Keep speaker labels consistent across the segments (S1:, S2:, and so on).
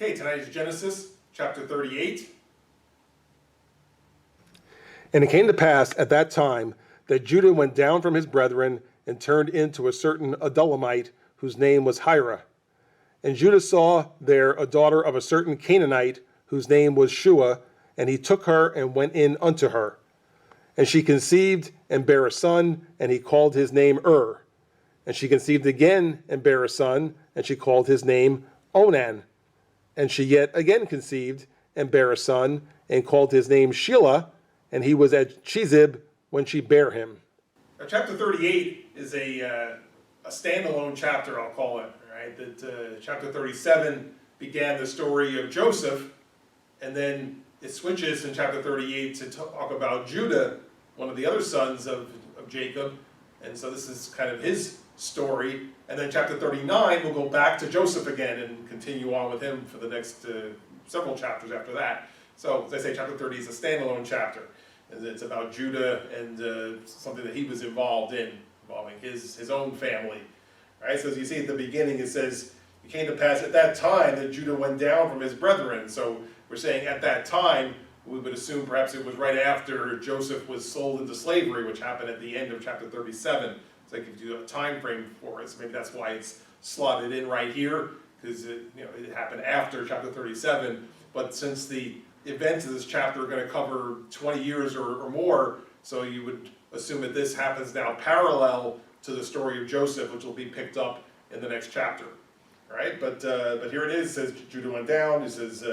S1: Okay, tonight is Genesis chapter 38.
S2: And it came to pass at that time that Judah went down from his brethren and turned into a certain Adullamite whose name was Hira. And Judah saw there a daughter of a certain Canaanite whose name was Shua, and he took her and went in unto her. And she conceived and bare a son, and he called his name And she conceived again and bare a son, and she called his name Onan. And she yet again conceived and bare a son, and called his name Shelah, and he was at Chizib when she bare him.
S1: Now, chapter 38 is a standalone chapter, I'll call it. Right? That chapter 37 began the story of Joseph, and then it switches in chapter 38 to talk about Judah, one of the other sons of Jacob, and so this is kind of his story. And then chapter 39 will go back to Joseph again and continue on with him for the next several chapters after that. So, as I say, chapter 30 is a standalone chapter. And it's about Judah and something that he was involved in, involving his own family. Right? So as you see at the beginning, it says, it came to pass at that time that Judah went down from his brethren. So we're saying at that time, we would assume perhaps it was right after Joseph was sold into slavery, which happened at the end of chapter 37. So it gives you a time frame for it. So maybe that's why it's slotted in right here, because it happened after chapter 37. But since the events of this chapter are going to cover 20 years or more, so you would assume that this happens now parallel to the story of Joseph, which will be picked up in the next chapter. All right, but here it is. It says Judah went down. It says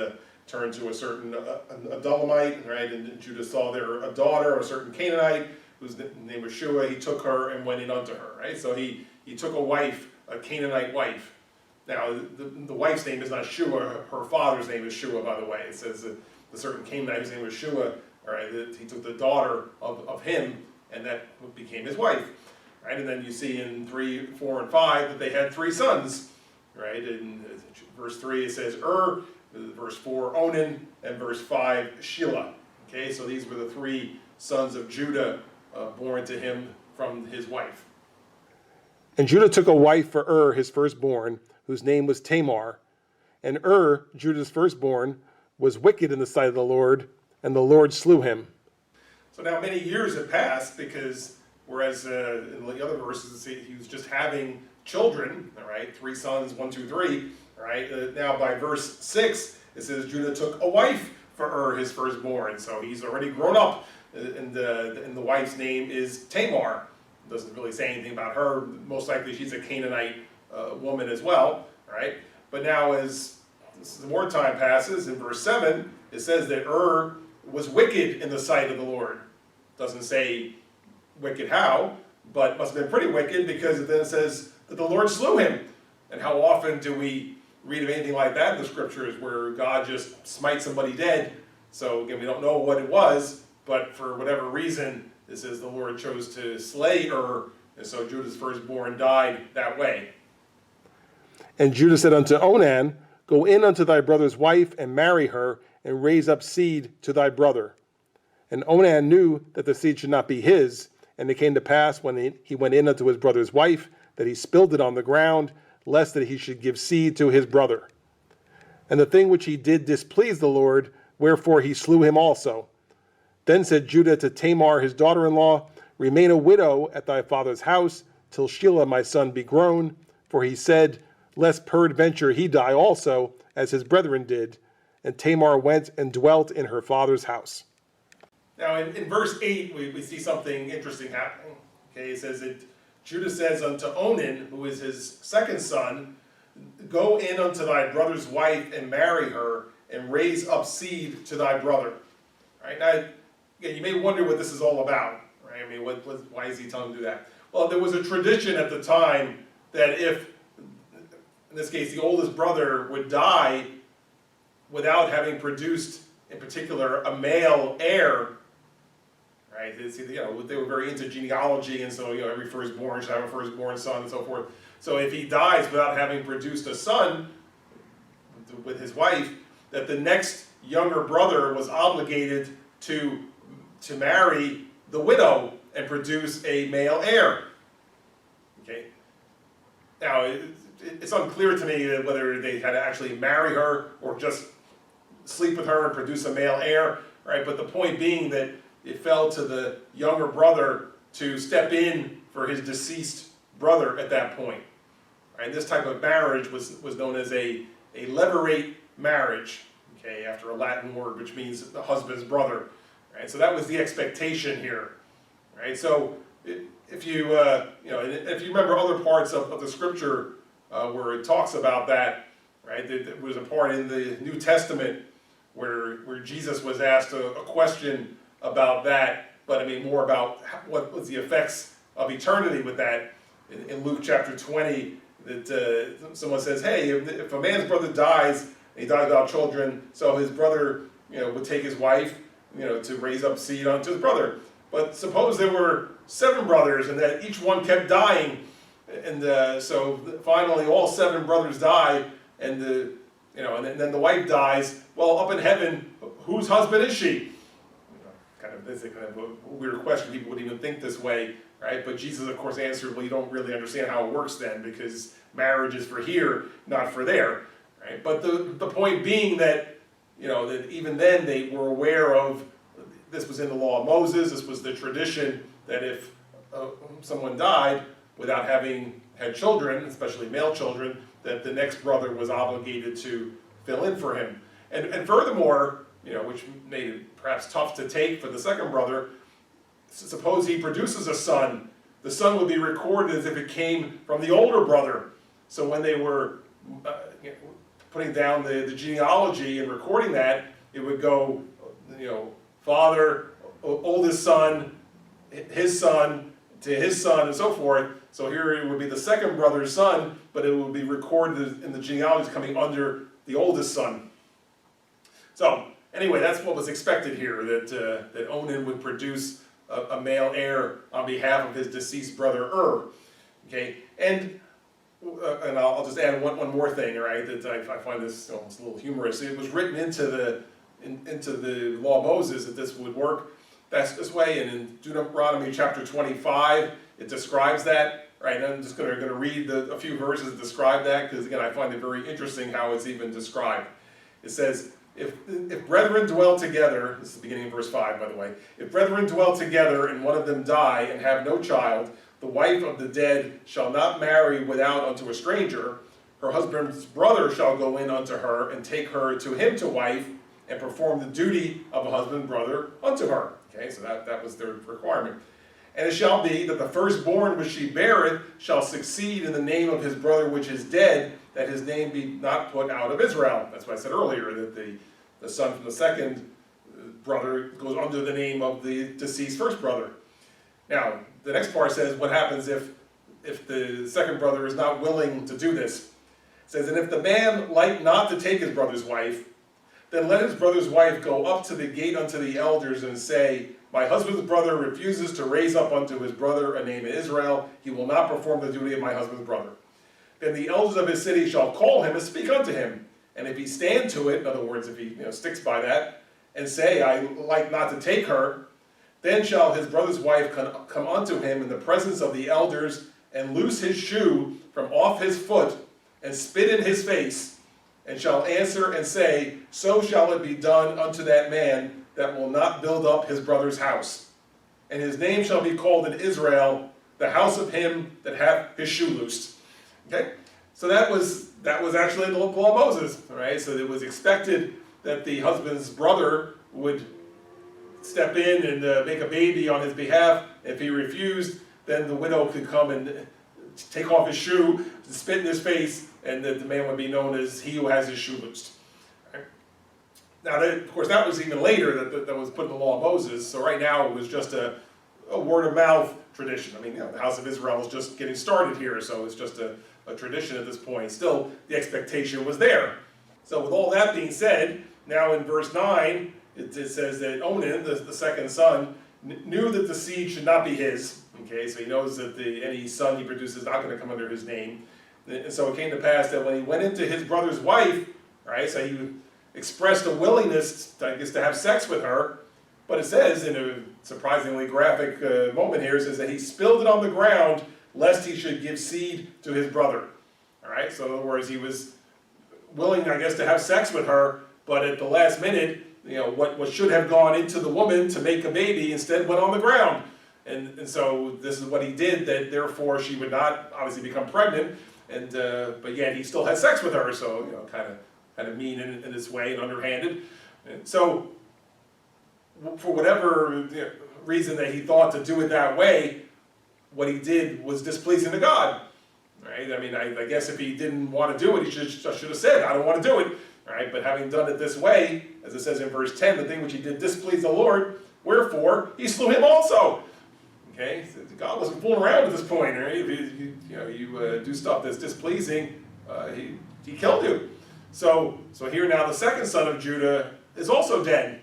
S1: turned to a certain Adullamite, right? And Judah saw there a daughter, a certain Canaanite, whose name was Shua. He took her and went in unto her. Right, so he took a wife, a Canaanite wife. Now the wife's name is not Shua. Her father's name is Shua, by the way. It says the certain Canaanite whose name was Shua. All right, he took the daughter of him, and that became his wife. Right, and then you see in 3, 4, and 5 that they had 3 sons. Right, in verse 3 it says verse 4 Onan, and verse 5 Shelah. Okay, so these were the 3 sons of Judah born to him from his wife.
S2: And Judah took a wife for his firstborn, whose name was Tamar. And Judah's firstborn, was wicked in the sight of the Lord, and the Lord slew him.
S1: So now many years have passed, because whereas in the other verses he was just having children, all right, 3 sons, 1, 2, 3, all right. Now by verse 6 it says Judah took a wife for his firstborn, so he's already grown up, and the wife's name is Tamar. It doesn't really say anything about her. Most likely she's a Canaanite woman as well, right? But now as more time passes, in verse 7 it says that was wicked in the sight of the Lord. It doesn't say wicked how, but must have been pretty wicked, because then it says that the Lord slew him. And how often do we read of anything like that in the scriptures, where God just smites somebody dead? So again, we don't know what it was, but for whatever reason, it says the Lord chose to slay and so Judah's firstborn died that way.
S2: And Judah said unto Onan, Go in unto thy brother's wife, and marry her, and raise up seed to thy brother. And Onan knew that the seed should not be his, and it came to pass, when he went in unto his brother's wife, that he spilled it on the ground, lest that he should give seed to his brother. And the thing which he did displeased the Lord, wherefore he slew him also. Then said Judah to Tamar his daughter-in-law, Remain a widow at thy father's house, till Shelah my son be grown. For he said, Lest peradventure he die also, as his brethren did. And Tamar went and dwelt in her father's house.
S1: Now in verse 8 we see something interesting happening. Okay, it says that Judah says unto Onan, who is his second son, Go in unto thy brother's wife, and marry her, and raise up seed to thy brother. Right, now again, you may wonder what this is all about. Right, I mean, why is he telling him to do that? Well, there was a tradition at the time that if, in this case, the oldest brother would die without having produced, in particular, a male heir, right? They were very into genealogy, and so every firstborn should have a firstborn son, and so forth. So if he dies without having produced a son with his wife, that the next younger brother was obligated to marry the widow and produce a male heir. Okay. Now, it's unclear to me whether they had to actually marry her or just sleep with her and produce a male heir, right? But the point being that it fell to the younger brother to step in for his deceased brother at that point. Right? This type of marriage was known as a levirate marriage, okay, after a Latin word which means the husband's brother. Right? So that was the expectation here. Right? So if you if you remember other parts of the scripture where it talks about that, right? There was a part in the New Testament where Jesus was asked a question about that, but I mean more about what was the effects of eternity with that. In Luke chapter 20, that someone says, hey, if a man's brother dies, and he dies without children, so his brother, would take his wife, to raise up seed unto his brother. But suppose there were 7 brothers, and that each one kept dying, and so finally all 7 brothers die, and and then the wife dies. Well, up in heaven, whose husband is she? This is kind of a weird question. People wouldn't even think this way, right? But Jesus, of course, answered, well, you don't really understand how it works then, because marriage is for here, not for there, right? But the point being that, that even then they were aware of, this was in the law of Moses, this was the tradition that if someone died without having had children, especially male children, that the next brother was obligated to fill in for him. And furthermore, which made it perhaps tough to take for the second brother, suppose he produces a son, the son would be recorded as if it came from the older brother. So when they were putting down the genealogy and recording that, it would go, father, oldest son, his son, to his son, and so forth. So here it would be the second brother's son, but it would be recorded in the genealogy coming under the oldest son. So anyway, that's what was expected here, that Onan would produce a male heir on behalf of his deceased brother Okay, and I'll just add one more thing, right? That I find this almost a little humorous. It was written into the law of Moses that this would work best this way, and in Deuteronomy chapter 25, it describes that. Right, and I'm just going to read a few verses that describe that, because again, I find it very interesting how it's even described. It says, If brethren dwell together, this is the beginning of verse 5, by the way. If brethren dwell together and one of them die and have no child, the wife of the dead shall not marry without unto a stranger. Her husband's brother shall go in unto her and take her to him to wife and perform the duty of a husband brother unto her. Okay, so that was their requirement. And it shall be that the firstborn which she beareth shall succeed in the name of his brother which is dead, that his name be not put out of Israel. That's what I said earlier, that the son from the second brother goes under the name of the deceased first brother. Now, the next part says, what happens if the second brother is not willing to do this? It says, and if the man like not to take his brother's wife, then let his brother's wife go up to the gate unto the elders and say, my husband's brother refuses to raise up unto his brother a name in Israel. He will not perform the duty of my husband's brother. Then the elders of his city shall call him and speak unto him. And if he stand to it, in other words, if he sticks by that, and say, I like not to take her, then shall his brother's wife come unto him in the presence of the elders, and loose his shoe from off his foot, and spit in his face, and shall answer and say, so shall it be done unto that man that will not build up his brother's house. And his name shall be called in Israel, the house of him that hath his shoe loosed. Okay? So that was actually in the law of Moses, right? So it was expected that the husband's brother would step in and make a baby on his behalf. If he refused, then the widow could come and take off his shoe, spit in his face, and that the man would be known as he who has his shoe loosed. Right? Now, of course, that was even later that was put in the law of Moses. So right now it was just a word of mouth tradition. I mean, the house of Israel is just getting started here, so it's just a tradition at this point. Still, the expectation was there. So with all that being said, now in verse 9, it says that Onan, the second son, knew that the seed should not be his. Okay, so he knows that any son he produces is not going to come under his name. And so it came to pass that when he went into his brother's wife, right, so he expressed a willingness, I guess, to have sex with her, but it says in a surprisingly graphic moment here, it says that he spilled it on the ground lest he should give seed to his brother. all right? So in other words, he was willing, I guess, to have sex with her, but at the last minute, what should have gone into the woman to make a baby instead went on the ground. And so this is what he did, that therefore she would not obviously become pregnant, and but yet he still had sex with her, so kind of mean in this way and underhanded. And so for whatever reason that he thought to do it that way, what he did was displeasing to God. Right? I mean, I guess if he didn't want to do it, he should have said, I don't want to do it. Right? But having done it this way, as it says in verse 10, the thing which he did displeased the Lord, wherefore he slew him also. Okay? So God wasn't fooling around at this point. Right? If you do stuff that's displeasing, he killed you. So here now the second son of Judah is also dead.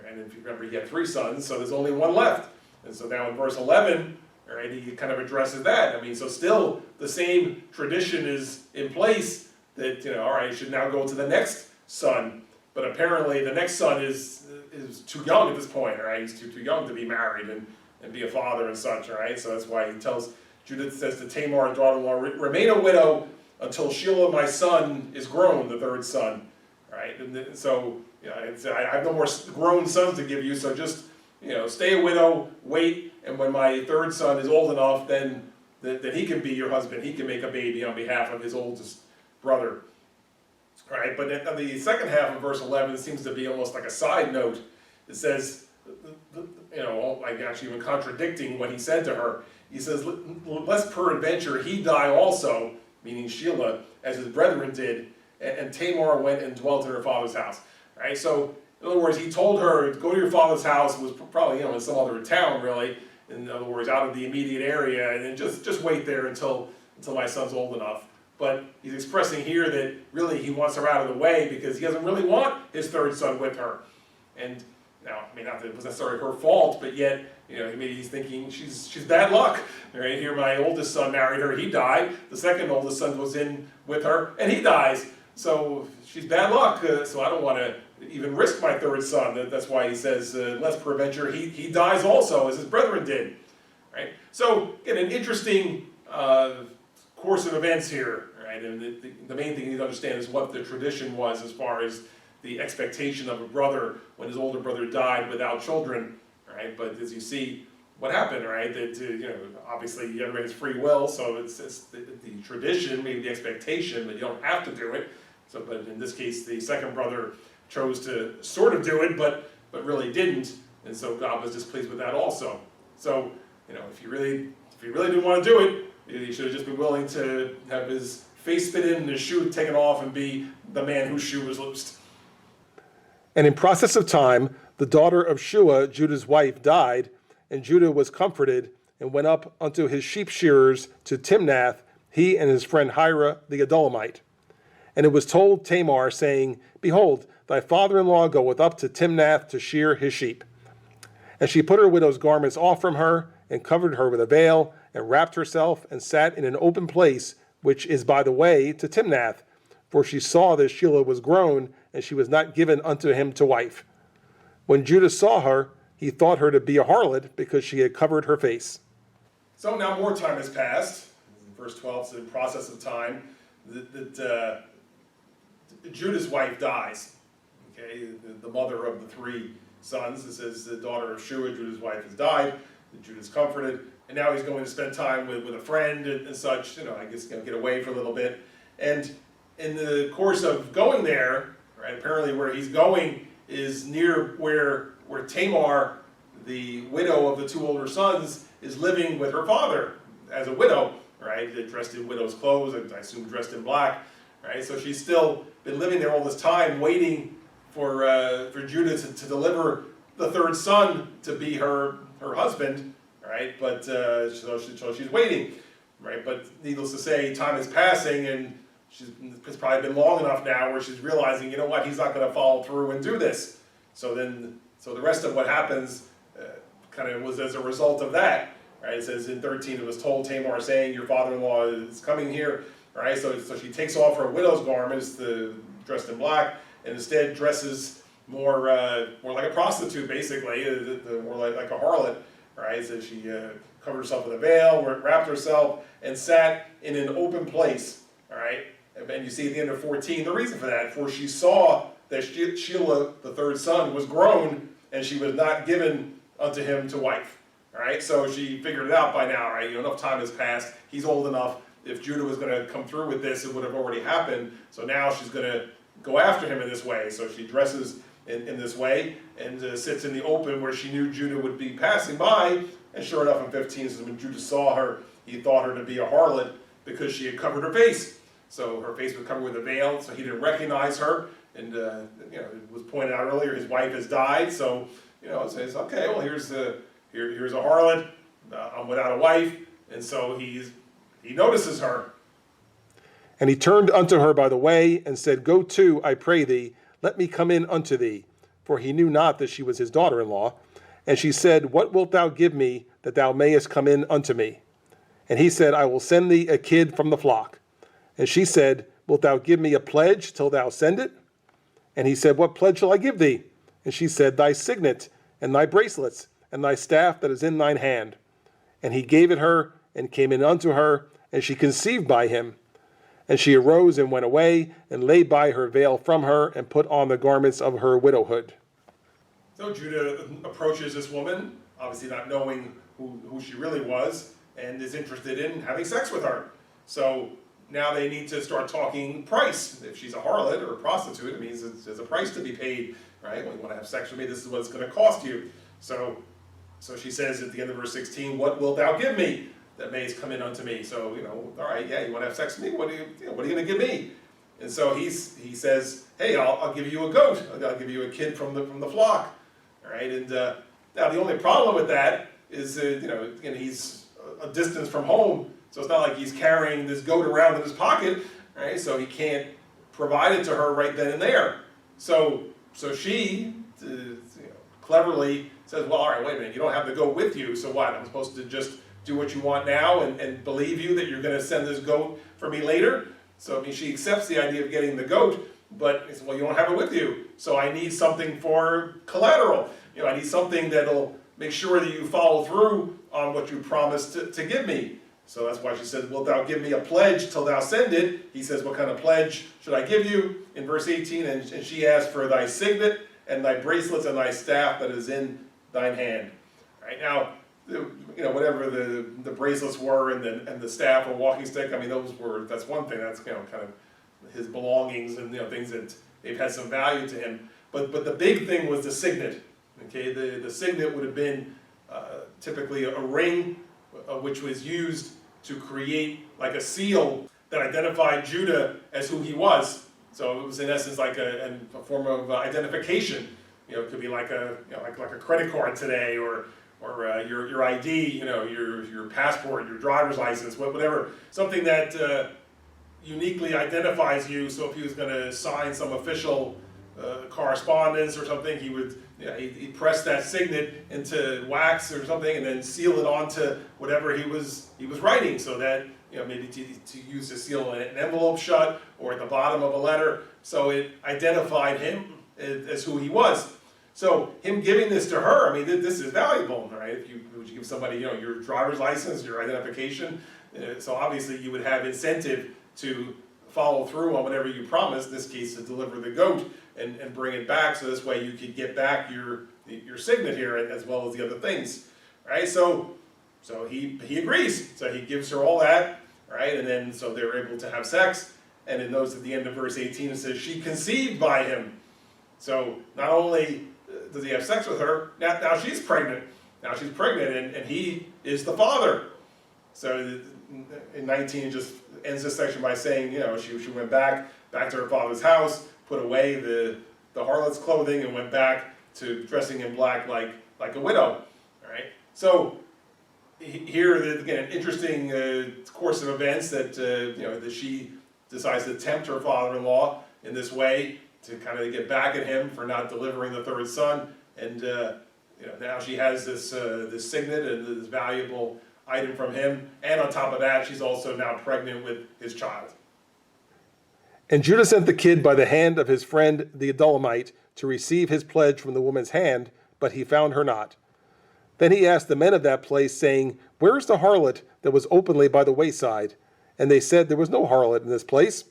S1: And if you remember, he had 3 sons, so there's only one left. And so now in verse 11, all right, he kind of addresses that. I mean, so still the same tradition is in place that, all right, you should now go to the next son. But apparently the next son is too young at this point, all right? He's too young to be married and be a father and such, all right? So that's why he tells, Judith says to Tamar, daughter-in-law, remain a widow until Shelah, my son, is grown, the 3rd son, all right? And so, I have no more grown sons to give you, so just, stay a widow, wait, and when my 3rd son is old enough, then he can be your husband. He can make a baby on behalf of his oldest brother. All right, but in the second half of verse 11, it seems to be almost like a side note. It says, like actually even contradicting what he said to her. He says, lest peradventure he die also, meaning Shelah, as his brethren did, and Tamar went and dwelt in her father's house. All right, so in other words, he told her, go to your father's house. It was probably, in some other town, really. In other words, out of the immediate area, and then just wait there until my son's old enough. But he's expressing here that really he wants her out of the way because he doesn't really want his 3rd son with her. And now, I mean, not that it was necessarily her fault, but yet, maybe he's thinking she's bad luck. Right here, my oldest son married her, he died. The second oldest son was in with her, and he dies. So she's bad luck. So I don't want to even risk my 3rd son. That's why he says, lest peradventure he dies also, as his brethren did. Right? So, again, an interesting course of events here. Right? And the main thing you need to understand is what the tradition was as far as the expectation of a brother when his older brother died without children. Right? But as you see, what happened, right? That obviously everybody has free will, so it's the tradition, maybe the expectation, but you don't have to do it. So, but in this case, the second brother chose to sort of do it, but really didn't, and so God was displeased with that also. So, if you really didn't want to do it, he should have just been willing to have his face spit in and his shoe taken off and be the man whose shoe was loosed.
S2: And in process of time, the daughter of Shua, Judah's wife, died, and Judah was comforted and went up unto his sheep shearers to Timnath, he and his friend Hira the Adullamite. And it was told Tamar, saying, behold, thy father-in-law goeth up to Timnath to shear his sheep. And she put her widow's garments off from her, and covered her with a veil, and wrapped herself, and sat in an open place, which is by the way to Timnath. For she saw that Shelah was grown, and she was not given unto him to wife. When Judah saw her, he thought her to be a harlot, because she had covered her face.
S1: So now more time has passed. Verse 12 is in process of time. That Judah's wife dies. Okay, the mother of the 3 sons. It says the daughter of Shua, Judah's wife, has died. Judah's comforted, and now he's going to spend time with a friend and such. I guess get away for a little bit. And in the course of going there, right, apparently where he's going is near where Tamar, the widow of the 2 older sons, is living with her father as a widow, right? Dressed in widow's clothes, I assume dressed in black, right? So she's still been living there all this time, waiting for Judah to deliver the 3rd son to be her husband, right? But so she's waiting, right? But needless to say, time is passing, and it's probably been long enough now where she's realizing, you know what, he's not going to follow through and do this. So the rest of what happens kind of was as a result of that, right? It says in 13, it was told Tamar, saying, your father-in-law is coming here, right? So she takes off her widow's garments, dressed in black, and instead dresses more like a prostitute, basically, more like a harlot, right? So she covered herself with a veil, wrapped herself, and sat in an open place, all right? And you see at the end of 14 the reason for that. For she saw that Shelah, the third son, was grown, and she was not given unto him to wife. All right, so she figured it out by now, right? Enough time has passed. He's old enough. If Judah was going to come through with this, it would have already happened. So now she's going to go after him in this way. So she dresses in this way and sits in the open where she knew Judah would be passing by. And sure enough, in 15, it says when Judah saw her, he thought her to be a harlot because she had covered her face. So her face was covered with a veil, so he didn't recognize her. And it was pointed out earlier, his wife has died. So it says, okay, well here's a harlot. I'm without a wife, and so he notices her.
S2: And he turned unto her by the way, and said, Go to, I pray thee, let me come in unto thee. For he knew not that she was his daughter-in-law. And she said, What wilt thou give me, that thou mayest come in unto me? And he said, I will send thee a kid from the flock. And she said, Wilt thou give me a pledge till thou send it? And he said, What pledge shall I give thee? And she said, Thy signet, and thy bracelets, and thy staff that is in thine hand. And he gave it her, and came in unto her, and she conceived by him. And she arose and went away, and laid by her veil from her, and put on the garments of her widowhood.
S1: So Judah approaches this woman, obviously not knowing who she really was, and is interested in having sex with her. So now they need to start talking price. If she's a harlot or a prostitute, it means there's a price to be paid, right? When you want to have sex with me, this is what it's going to cost you. So she says at the end of verse 16, What wilt thou give me, that mayest come in unto me? So, all right, yeah, you want to have sex with me? What are you going to give me? And so he says, hey, I'll give you a goat. I'll give you a kid from the flock. All right, and now the only problem with that is, he's a distance from home, so it's not like he's carrying this goat around in his pocket, right? So he can't provide it to her right then and there. So she, cleverly says, well, all right, wait a minute, you don't have the goat with you, so what? I'm supposed to just do what you want now and believe you that you're going to send this goat for me later? So she accepts the idea of getting the goat, but it's, well, you don't have it with you, so I need something for collateral. I need something that'll make sure that you follow through on what you promised to give me. So that's why she says, wilt thou give me a pledge till thou send it? He says, what kind of pledge should I give you? In verse 18, and she asked for thy signet and thy bracelets and thy staff that is in thine hand. All right, now, whatever the bracelets were and the staff or walking stick, that's one thing. That's kind of his belongings and things that they've had some value to him. But the big thing was the signet. Okay, the signet would have been typically a ring, which was used to create like a seal that identified Judah as who he was. So it was in essence like a form of identification. It could be like a credit card today, or your ID, your passport, your driver's license, whatever, something that uniquely identifies you. So if he was going to sign some official correspondence or something, he'd press that signet into wax or something and then seal it onto whatever he was writing, so that maybe to use to seal an envelope shut or at the bottom of a letter, so it identified him as who he was. So him giving this to her, this is valuable, right? Would you give somebody your driver's license, your identification? So obviously you would have incentive to follow through on whatever you promised, in this case to deliver the goat and bring it back, so this way you could get back your signet here as well as the other things, right? So he agrees, so he gives her all that, right? And then so they're able to have sex, and it notes at the end of verse 18 it says she conceived by him. So not only does he have sex with her, now she's pregnant. Now she's pregnant, and he is the father. So in 19 it just ends this section by saying, she went back to her father's house, put away the harlot's clothing, and went back to dressing in black like a widow. All right. So here again, an interesting course of events that she decides to tempt her father-in-law in this way to kind of get back at him for not delivering the third son, and now she has this signet and this valuable item from him, and on top of that, she's also now pregnant with his child.
S2: And Judah sent the kid by the hand of his friend the Adullamite to receive his pledge from the woman's hand, but he found her not. Then he asked the men of that place, saying, Where is the harlot that was openly by the wayside? And they said, there was no harlot in this place.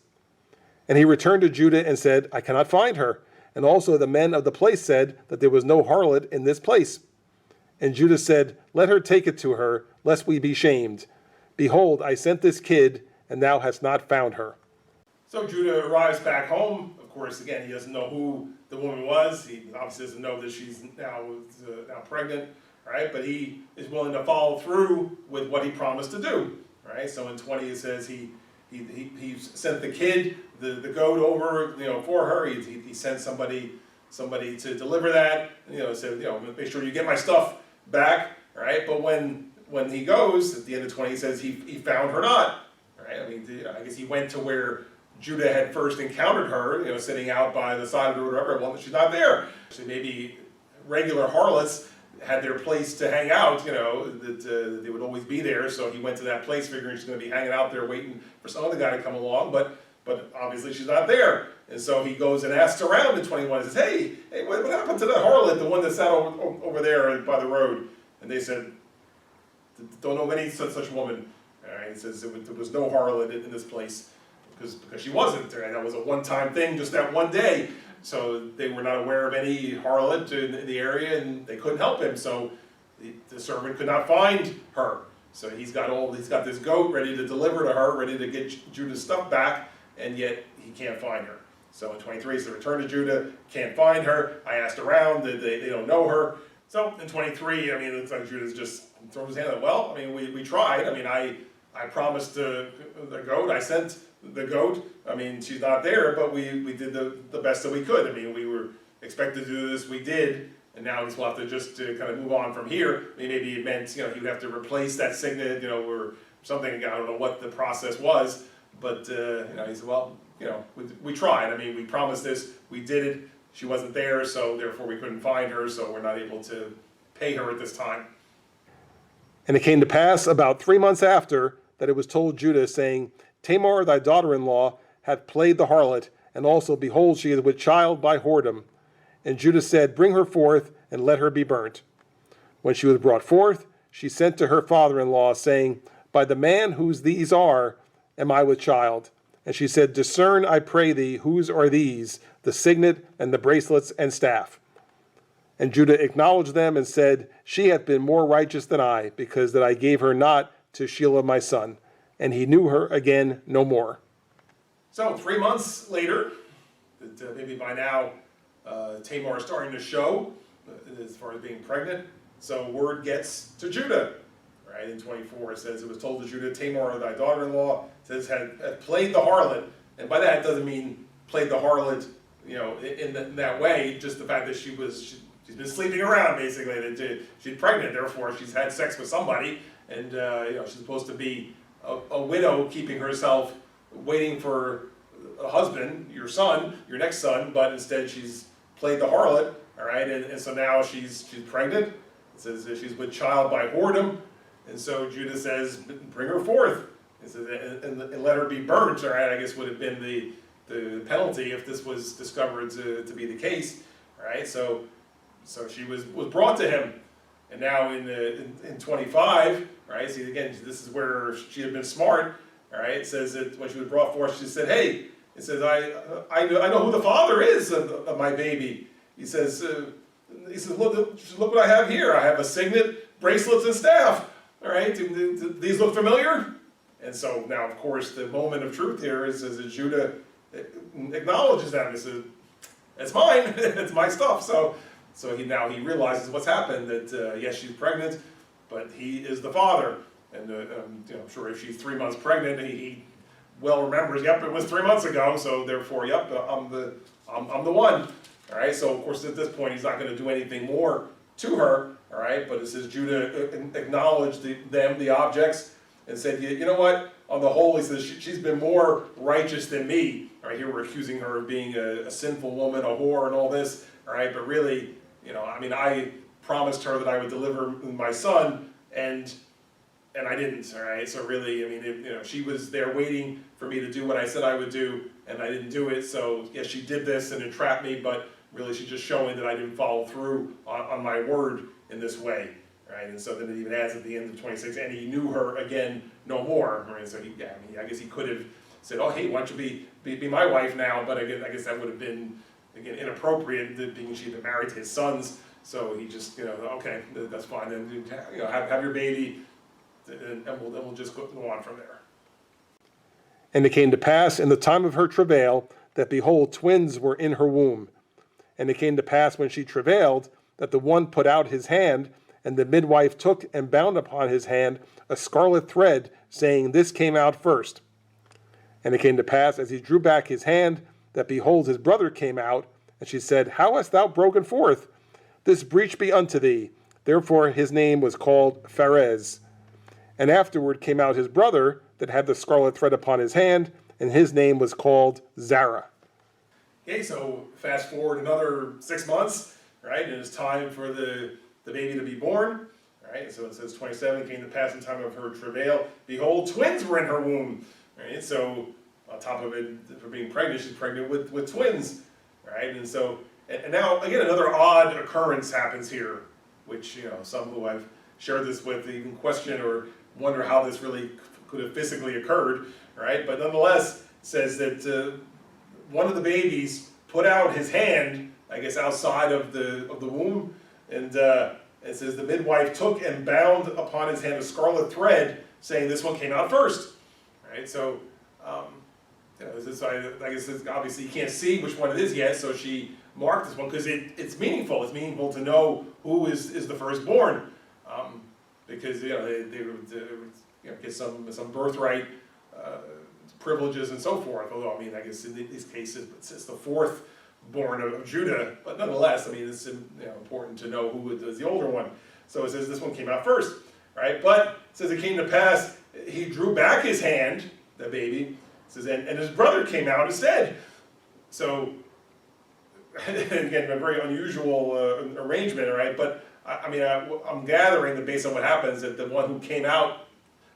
S2: And he returned to Judah and said, I cannot find her. And also the men of the place said that there was no harlot in this place. And Judah said, let her take it to her, lest we be shamed. Behold, I sent this kid, and thou hast not found her.
S1: So Judah arrives back home. Of course, again, he doesn't know who the woman was. He obviously doesn't know that she's now pregnant, right? But he is willing to follow through with what he promised to do, right? So in 20 it says he sent the kid, the goat over, for her. He sent somebody to deliver that. Said, make sure you get my stuff back, right? But when he goes at the end of 20, he says he found her not, right? I mean, I guess he went to where Judah had first encountered her, sitting out by the side of the road, or whatever. Well, she's not there. So maybe regular harlots had their place to hang out, that they would always be there. So he went to that place figuring she's going to be hanging out there waiting for some other guy to come along, but obviously she's not there. And so he goes and asks around in 21 and says, hey, what happened to that harlot, the one that sat over there by the road? And they said, don't know of any such woman. He says there was no harlot in this place because she wasn't there. That was a one-time thing, just that one day. So they were not aware of any harlot in the area, and they couldn't help him. So the servant could not find her. So he's got this goat ready to deliver to her, ready to get Judah's stuff back, and yet he can't find her. So in 23, it's the return to Judah, can't find her. I asked around, they don't know her. So in 23, it looks like Judah's just thrown his hand up. Well, we tried. I promised the goat, I sent the goat. She's not there, but we did the best that we could. We were expected to do this, we did, and now we'll have to just kind of move on from here. Maybe it meant, he would have to replace that signet, or something. I don't know what the process was, but, he said, well, we tried. We promised this, we did it. She wasn't there, so therefore we couldn't find her, so we're not able to pay her at this time.
S2: And it came to pass about 3 months after that it was told Judah, saying, Tamar thy daughter-in-law hath played the harlot, and also, behold, she is with child by whoredom. And Judah said, bring her forth, and let her be burnt. When she was brought forth, she sent to her father-in-law, saying, by the man whose these are, am I with child. And she said, discern, I pray thee, whose are these, the signet, and the bracelets, and staff. And Judah acknowledged them, and said, she hath been more righteous than I, because that I gave her not to Shelah my son. And he knew her again no more.
S1: So 3 months later, maybe by now Tamar is starting to show as far as being pregnant. So word gets to Judah, right? In 24 it says, it was told to Judah, Tamar thy daughter-in-law says had played the harlot. And by that it doesn't mean played the harlot, in that way. Just the fact that she's been sleeping around, basically. That she's pregnant, therefore she's had sex with somebody, and she's supposed to be a widow, keeping herself waiting for a husband, your son, your next son, but instead she's played the harlot, all right, and so now she's pregnant. It says that she's with child by whoredom, and so Judah says, bring her forth, it says, and let her be burnt, all right, I guess would have been the penalty if this was discovered to be the case, all right, so she was brought to him. And now in 25, right, see again, this is where she had been smart, all right, it says that when she was brought forth, she said, hey, it says, I know who the father is of my baby. He says, look what I have here. I have a signet, bracelets, and staff, all right, do these look familiar? And so now, of course, the moment of truth here is that Judah acknowledges them. He says, it's mine, it's my stuff, So he realizes what's happened, that yes, she's pregnant, but he is the father. And I'm sure if she's 3 months pregnant, he well remembers, yep, it was 3 months ago, so therefore, yep, I'm the one. All right, so of course at this point he's not going to do anything more to her, all right, but it says Judah acknowledged the objects, and said, you know what, on the whole, he says, she's been more righteous than me. All right, here we're accusing her of being a sinful woman, a whore, and all this, all right, but really, I promised her that I would deliver my son, and I didn't, all right? So really, she was there waiting for me to do what I said I would do, and I didn't do it. So yes, she did this and entrapped me, but really she's just showing that I didn't follow through on my word in this way, right? And so then it even adds at the end of 26, and he knew her again no more, right? So I guess he could have said, oh, hey, why don't you be my wife now? But again, I guess that would have been, again, inappropriate, being she'd been married to his sons. So he just, okay, that's fine, then, have your baby, and we'll just go on from there.
S2: And it came to pass in the time of her travail, that behold, twins were in her womb. And it came to pass when she travailed, that the one put out his hand, and the midwife took and bound upon his hand a scarlet thread, saying, This came out first. And it came to pass, as he drew back his hand, that behold, his brother came out, and she said, How hast thou broken forth? This breach be unto thee. Therefore his name was called Pharez. And afterward came out his brother, that had the scarlet thread upon his hand, and his name was called Zara.
S1: Okay, so fast forward another 6 months, right? And it's time for the baby to be born, right? So it says 27, came to pass in time of her travail. Behold, twins were in her womb, right? So on top of it, for being pregnant, she's pregnant with twins, right? And so, and now, again, another odd occurrence happens here, which, some who I've shared this with even question or wonder how this really could have physically occurred, right? But nonetheless, it says that one of the babies put out his hand, I guess, outside of the womb, and it says the midwife took and bound upon his hand a scarlet thread, saying this one came out first, right? So, I guess obviously you can't see which one it is yet, so she marked this one because it's meaningful. It's meaningful to know who is the firstborn, because they would get some birthright privileges and so forth. Although I guess in these cases it's the fourth born of Judah, but nonetheless, it's important to know who is the older one. So it says this one came out first, right? But it says it came to pass, he drew back his hand, the baby. It says and his brother came out instead. So again, a very unusual arrangement, right? But I'm gathering that based on what happens, that the one who came out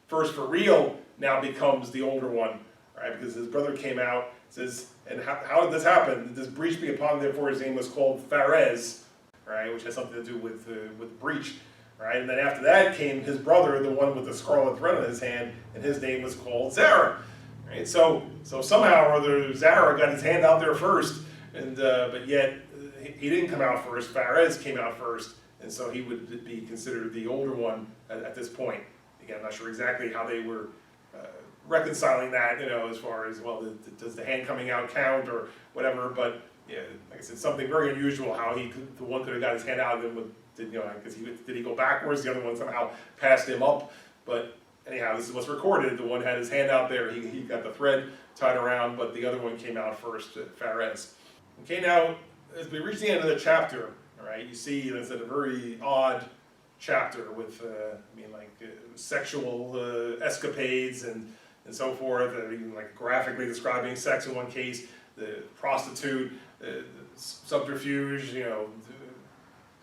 S1: first for real now becomes the older one, right? Because his brother came out. It says, and how did this happen? This breach be upon him, therefore his name was called Pharez, right? Which has something to do with breach, right? And then after that came his brother, the one with the scarlet thread on his hand, and his name was called Zara, right? So somehow or other, Zara got his hand out there first, and but yet he didn't come out first. Pharez came out first, and so he would be considered the older one at this point. Again, I'm not sure exactly how they were reconciling that, as far as, well, does the hand coming out count or whatever, but yeah, like I said, something very unusual how the one could have got his hand out and then did he go backwards, the other one somehow passed him up, but anyhow, this is what's recorded. The one had his hand out there, he got the thread tied around, but the other one came out first, Pharez. Okay, now, as we reach the end of the chapter, all right, you see it's a very odd chapter with, sexual escapades and so forth, even graphically describing sex in one case, the prostitute, subterfuge,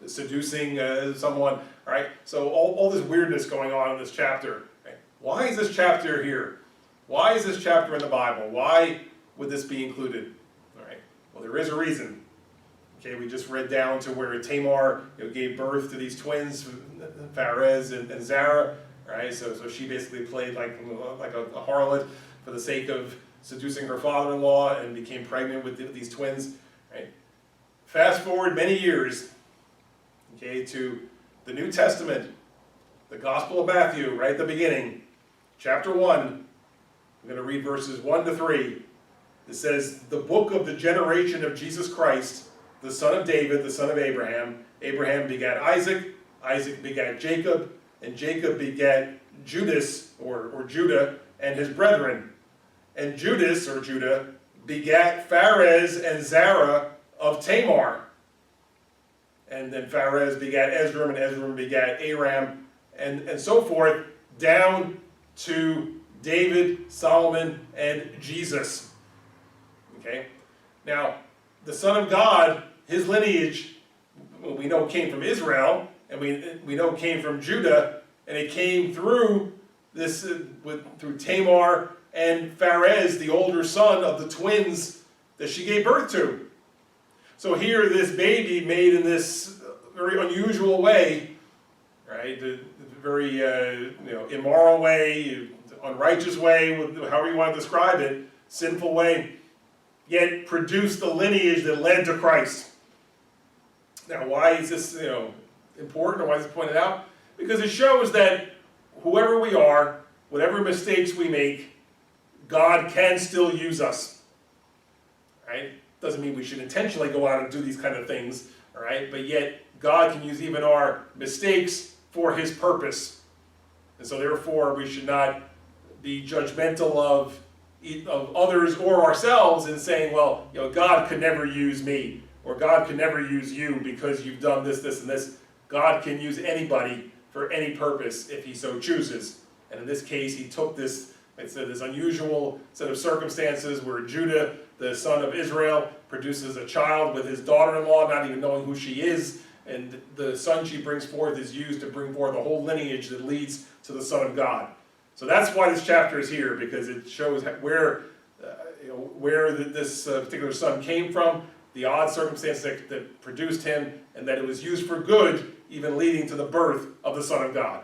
S1: seducing someone, all right? So all this weirdness going on in this chapter. Right? Why is this chapter here? Why is this chapter in the Bible? Why would this be included? All right. Well, there is a reason. Okay, we just read down to where Tamar gave birth to these twins, Pharez and Zara. Right, so she basically played like a harlot for the sake of seducing her father-in-law and became pregnant with these twins. Right. Fast forward many years, okay, to the New Testament, the Gospel of Matthew, right at the beginning, chapter 1. I'm going to read verses 1 to 3. It says, "The book of the generation of Jesus Christ, the son of David, the son of Abraham. Abraham begat Isaac, Isaac begat Jacob, and Jacob begat Judas, or Judah, and his brethren. And Judas, or Judah, begat Pharez and Zara of Tamar. And then Pharez begat Ezram, and Ezram begat Aram, and so forth, down to David, Solomon, and Jesus." Okay? Now, the Son of God, his lineage, we know came from Israel, and we know came from Judah, and it came through through Tamar and Pharez, the older son of the twins that she gave birth to. So here, this baby made in this very unusual way, right? The very immoral way, unrighteous way, however you want to describe it, sinful way, yet produced the lineage that led to Christ. Now, why is this important, or why is it pointed out? Because it shows that whoever we are, whatever mistakes we make, God can still use us. Right? Doesn't mean we should intentionally go out and do these kind of things, all right? But yet, God can use even our mistakes for His purpose. And so therefore, we should not be judgmental of others or ourselves in saying, well, God could never use me, or God could never use you because you've done this, this, and this. God can use anybody for any purpose if He so chooses. And in this case, He took this unusual set of circumstances where Judah, the son of Israel, produces a child with his daughter-in-law, not even knowing who she is, and the son she brings forth is used to bring forth a whole lineage that leads to the Son of God. So that's why this chapter is here, because it shows where this particular son came from, the odd circumstances that produced him, and that it was used for good, even leading to the birth of the Son of God.